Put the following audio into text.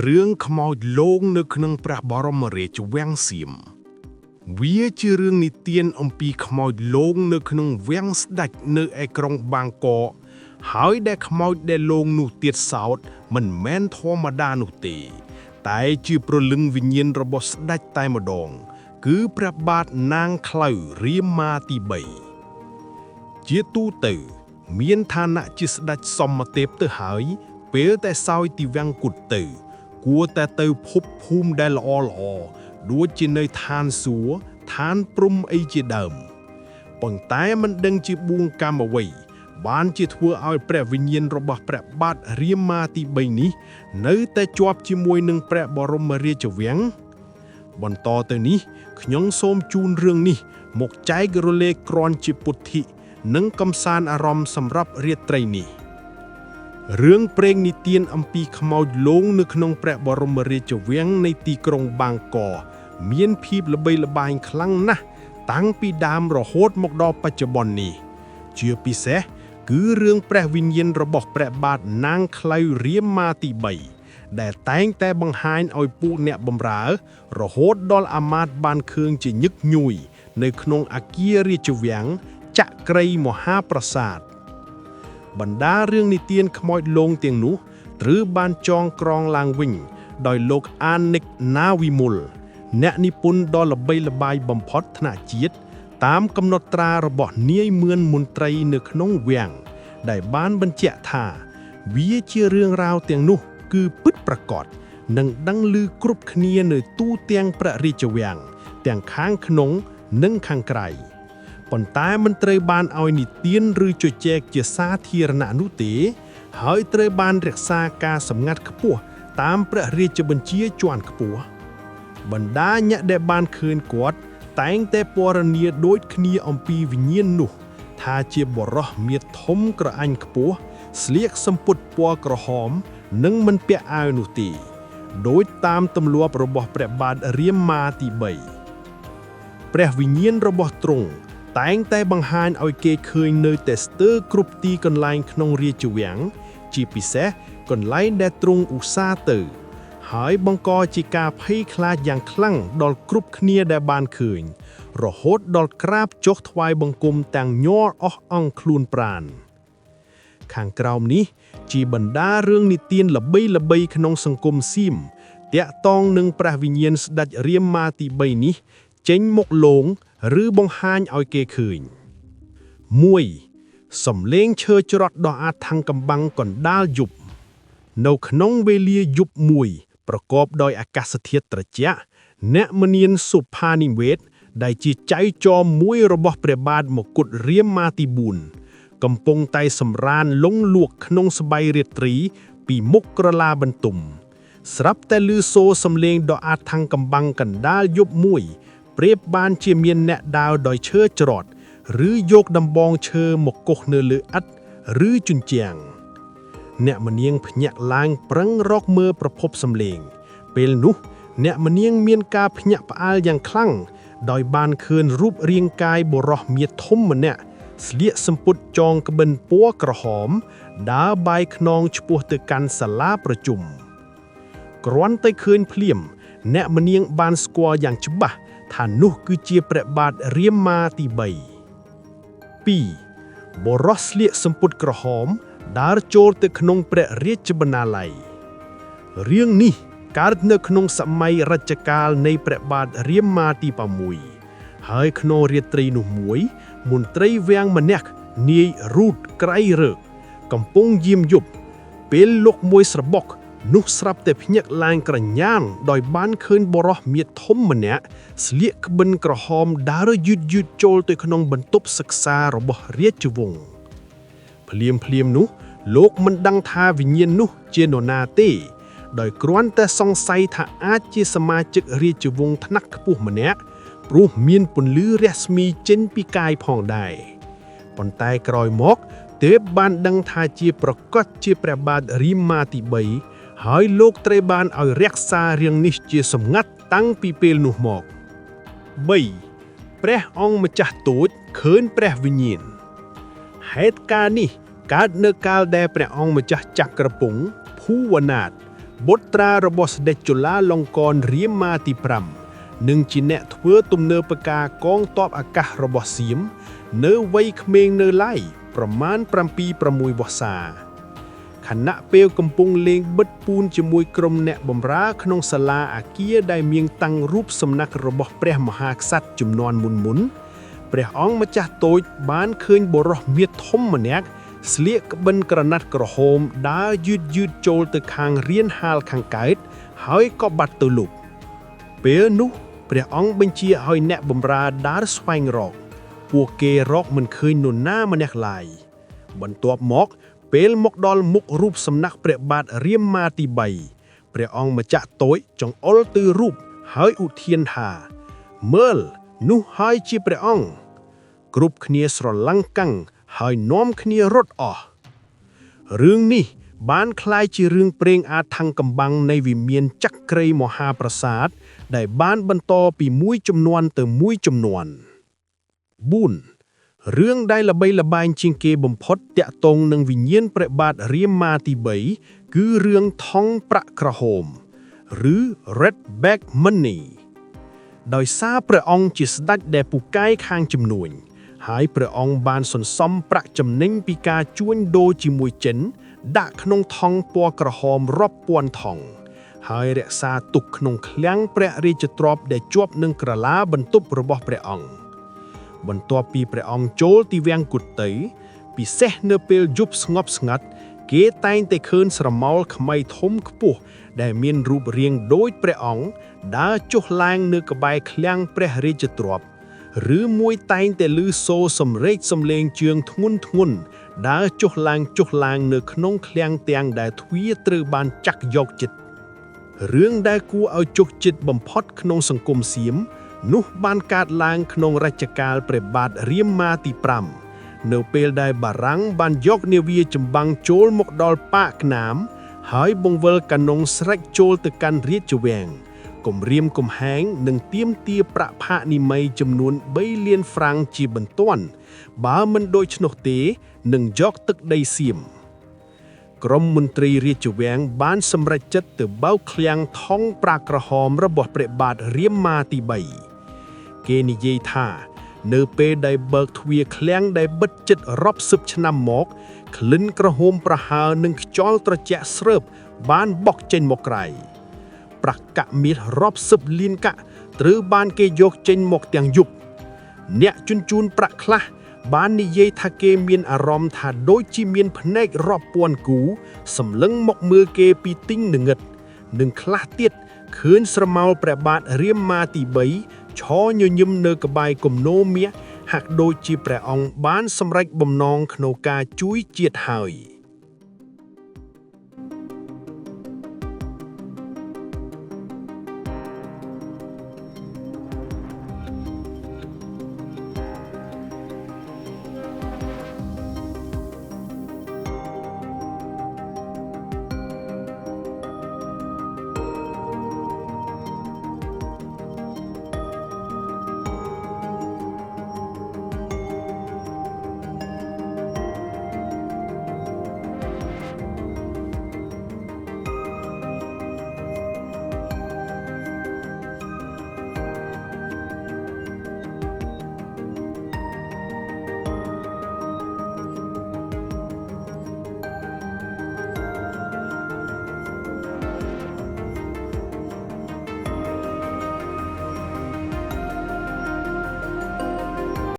រឿងខ្មោចលងនៅក្នុងព្រះបរមរាជវាំងសៀមវាជារឿងនិទានអំពីខ្មោចលងនៅក្នុងវាំងស្ដេចនៅឯក្រុងបាងកកហើយដែលខ្មោចដែលលងនោះទៀតសោតមិនមែនធម្មតានោះទេតែជាព្រលឹងវិញ្ញាណរបស់ស្ដេចតែម្ដងគឺព្រះបាទនាងខ្លៅរាមាទី3ជាទូទៅមានឋានៈជាស្ដេចសមទេពទៅហើយពេលតែសោយទីវាំងគុតទៅគួរតែទៅភពភូមិដែលល្អដូចជានៅឋានសួគ៌ឋានព្រំអីជាដើមប៉ុន្តែមិនដឹងជាបួងកម្មអ្វីបានជាធ្វើឲ្យព្រះវិញ្ញាណរបស់ព្រះបាទរាមាទី3នេះនៅតែជាប់ជាមួយនឹងព្រះបរមរាជវាំងបន្តទៅនេះខ្ញុំសូមជូនរឿងនេះមកចែករំលែកគ្រាន់ជាពុទ្ធិនិងកំសាន្តអារម្មណ៍សម្រាប់រាត្រីនេះរឿងព្រេងនិទានអំពីខ្មោចលងនៅក្នុងព្រះបរមរាជវាំងនៃទីក្រុងបាងកកមានភាពល្បីល្បាញខ្លាំងណាស់តាំងពីដើមរហូតមកដល់បច្ចុប្បន្ននេះជាពិសេសគឺរឿងព្រះវិញ្ញាណរបស់ព្រះបាទនាងខ្លៅរាមាទី3ដែលតែងតែបង្ហាញឲ្យពួកអ្នកបម្រើរហូតដល់អាមាត្យបានឃើញជាញឹកញួយនៅក្នុងអគាររាជវាំងចក្រីមហាប្រាសាទបណ្ដារឿងនិទានខ្មោចលងទាំងនោះត្រូវបានចងក្រងឡើងវិញដោយលោកអានិកណាវិមលអ្នកនិពន្ធដ៏ល្បីល្បាញបំផុតថ្នាក់ជាតិតាមកំណត់ត្រារបស់នាយមឿនមន្ត្រីនៅក្នុងវាំងដែលបានបញ្ជាក់ថាវាជារឿងរ៉ាវទាំងនោះគឺពិតប្រាកដនិងដឹងឮគ្រប់គ្នានៅទូទាំងព្រះរាជវាំងទាំងខាងក្នុងនិងខាងក្រៅប៉ុន្តែមិនត្រូវបានឲ្យនិទានឬជជែកជាសាធារណៈនោះទេហើយត្រូវបានរក្សាការសម្ងាត់ខ្ពស់តាមព្រះរាជបញ្ជាជាន់ខ្ពស់បណ្ដាអ្នកដែលបានឃើញគាត់តែងតែពណ៌នាដូចគ្នាអំពីវិញ្ញាណនោះថាជាបរោះមាឌធំក្រអញខ្ពស់ស្លៀកសំពត់ពណ៌ក្រហមនិងមិនពាក់អាវនោះទេដោយតាមទម្លាប់របស់ព្រះបាទរាមាទី3ព្រះវិញ្ញាណរបស់ទ្រង់តែងតែបង្ហាញឲ្យគេឃើញនៅតែស្ទើរគ្រប់ទីកន្លែងក្នុងរាជវាំងជាពិសេសកន្លែងដែលទ្រង់ឧស្សាហ៍ទៅហើយបង្កជាការភ័យខ្លាចយ៉ាងខ្លាំងដល់គ្រប់គ្នាដែលបានឃើញរហូតដល់ក្រាបចុះថ្វាយបង្គំទាំងញ័រអស់អង្គខ្លួនប្រាណខាងក្រោមនេះជាបណ្ដារឿងនិទានល្បីៗក្នុងសង្គមសៀមតាក់ទងនឹងព្រះវិញ្ញាណស្ដេចរាមាទី3នេះចេញមកលងឬបង្ហាញឲ្យគេឃើញ 1. សំឡេងឈើច្រត់ដ៏អាថ៌កំបាំងកណ្ដាលយប់នៅក្នុងវេលាយប់មួយប្រកបដោយអាកាសធាតុត្រជាក់អ្នកមនាញសុផានិវេទដែលជាចៅចោមមួយរបស់ព្រះបាទមកុដរាមាទី4កំពុងតែសម្រានលងលក់ក្នុងស្បៃរាត្រីពីមុខក្រឡាបន្ទុំស្រាប់តែឮសូរសំឡេងដ៏អាថ៌កំបាំងកណ្ដាលយប់មួយប្រៀបបានជាមានអ្នកដើរដោយឈើច្រត់ឬយកដំបងឈើមកគោះនៅលើឥដ្ឋឬជញ្ជាំងអ្នកមនាងភ្ញាក់ឡើងប្រឹងរកមើលប្រភពសំឡេងពេលនោះអ្នកមនាងមានការភ្ញាក់ផ្អើលយ៉ាងខ្លាំងដោយបានឃើញរូបរាងកាយបុរសមាឌធំម្នាក់ស្លៀកសំពត់ចងក្បិនពណ៌ក្រហមដើរបាយខ្នងឆ្ពោះទៅកាន់សាលាប្រជុំគ្រាន់តែឃើញភ្លាមអ្នកមនាងបានស្គាល់យ៉ាងច្បាស់ថានោះគឺជាព្រះបាទរាមាទី3 2. បុរសស្លៀកសំពត់ក្រហមដើរចូលទៅក្នុងព្រះរាជបណ្ណាល័យរឿងនេះកើតនៅក្នុងសម័យរជ្ជកាលនៃព្រះបាទរាមាទី6ហើយក្នុងរាត្រីនោះមួយមន្ត្រីវាំងម្នាក់នាយរូតក្រៃរើកកំពុងយាមយប់ពេលលោកមួយស្របុកនោះស្រាប់តែភ្ញាក់ឡើងក្រញានដោយបានឃើញបុរសមាឌធំម្នាក់ស្លៀកក្បិនក្រហមដើរយឺតចូលទៅក្នុងបន្ទប់សិក្សារបស់រាជវង្សភ្លាមនោះលោកមិនដឹងថាវិញ្ញាណនោះជានរណាទេដោយគ្រាន់តែសង្ស័យថាអាចជាសមាជិករាជវង្សថ្នាក់ខ្ពស់ម្នាក់ព្រោះមានពន្លឺរស្មីចេញពីកាយផងដែរប៉ុន្តែក្រោយមកទើបបានដឹងថាជាប្រកាសជាព្រះបាទរាមាទី3ហើយលោកត្រូវបានឲ្យរក្សារឿងនេះជាសម្ងាត់តាំងពីពេលនោះមក 3. ព្រះអង្គម្ចាស់ទូចឃើញព្រះវិញ្ញាណហេតុការណ៍នេះកើតនៅកាលដែលព្រះអង្គម្ចាស់ចក្រពង្គភូវនាថ បុត្រារបស់ស្ដេចจุฬาលង្កនរាមាទី5និងជាអ្នកធ្វើទំនើបការកងទ័ពអាកាសរបស់សៀមនៅវ័យក្មេងនៅឡើយប្រមាណ 7-6 វស្សាខណៈពេលកំពុងលេងបិទពូនជាមួយក្រុមអ្នកបម្រើក្នុងសាលាអាគារដែលមានតាំងរូបសំណាករបស់ព្រះមហាក្សត្រជំនាន់មុនព្រះអង្គម្ចាស់តូចបានឃើញបុរសមាសធំម្នាក់ស្លៀកក្បិនក្រណាត់ក្រហមដើរយឺតចូលទៅខាងរានហាលខាងកើតហើយក៏បាត់ទៅលុបពេលនោះព្រះអង្គបញ្ជាឲ្យអ្នកបម្រើដើរស្វែងរកពួកគេរកមិនឃើញនរណាម្នាក់ឡើយបន្ទាប់មកពេលមកដល់មុខរូបសំណាកព្រះបាទរាមាទី3ព្រះអង្គម្ចាស់តូចចង្អុលទៅរូបហើយឧទ្យានថាមើលនោះហើយជាព្រះអង្គគ្រប់គ្នាស្រឡំកាំងហើយនាំគ្នារត់អស់រឿងនេះបានคล้ายជារឿងព្រេងអាថ័ង្កកំបាំងនៃវិមានចក្រីមហាប្រាសាទដែលបានបន្តពីមួយជំនាន់ទៅមួយជំនាន់ 4. រឿងដែលល្បីល្បាញជាងគេបំផុតទាក់ទងនឹងវិញ្ញាណព្រះបាទរាមាទី3គឺរឿងថង់ប្រាក់ក្រហមឬ Red Bag Money ដោយសារព្រះអង្គជាស្ដេចដែលពូកែខាងជំនួញហើយព្រះអង្គបានសន្សំប្រាក់ចំណេញពីការជួញដូរជាមួយចិនដាក់ក្នុងថង់ពណ៌ក្រហមរាប់ពាន់ថង់ហើយរក្សាទុកក្នុងឃ្លាំងព្រះរាជទ្រព្យដែលជាប់នឹងក្រឡាបន្ទប់របស់ព្រះអង្គបន្ទាប់ពីព្រះអង្គចូលទីវាំងគុតីពិសេសនៅពេលយប់ស្ងប់ស្ងាត់គេតែងតែឃើញស្រមោលខ្មៃធំខ្ពស់ដែលមានរូបរាងដូចព្រះអង្គដើរចុះឡើងនៅក្បែរឃ្លាំងព្រះរាជទ្រព្យឬមួយតែងតែឮសូរសំឡេងជើងធ្ងន់ដើរចុះឡើងនៅក្នុងឃ្លាំងទាំងដែលទ្វារត្រូវបានចាក់យកចិត្តរឿងដែលគួរឲ្យជក់ចិត្តបំផុតក្នុងសង្គមសៀមនោះបានកើតឡើងក្នុងរជ្ជកាលព្រះបាទរាមាទី5នៅពេលដែលបារាំងបានយកនាវាចម្បាំងចូលមកដល់ប៉ាកណាមហើយបង្វិលកាណុងស្រេចចូលទៅកាន់រាជវាំងគំរាមកំហែងនិងទាមទារប្រាក់ផាកនិមីចំនួន3 លានហ្វ្រាំងជាបន្ទាន់បើមិនដូច្នោះទេនឹងយកទឹកដីសៀមក្រុមមន្ត្រីរាជវាំងបានសម្រេចចិត្តទៅបោកឃ្លាំងថង់ប្រាក់ក្រហមរបស់ព្រះបាទរាមាទី3គេនិយាយថានៅពេលដែលបើកទ្វារឃ្លាំងដែលបិទជិតរាប់សិបឆ្នាំមកក្លិនក្រហមប្រហើរនិងខ្យល់ត្រជាក់ស្រើបបានបក់ចេញមកក្រៅប្រាក់កាក់មាសរាប់សិបលានកាក់ត្រូវបានគេយកចេញមកទាំងយប់អ្នកជញ្ជូនប្រាក់ខ្លះបាននិយាយថាគេមានអារម្មណ៍ថាដូចជាមានភ្នែករាប់ពាន់គូសម្លឹងមកមើលគេពីទីងងឹតនិងខ្លះទៀតឃើញស្រមោលព្រះបាទរាមាទី3ឈរញញឹមនៅក្បែរគំនោមាសហាក់ដូចជាព្រះអង្គបានសម្រេចបំណងក្នុងការជួយជាតិហើយ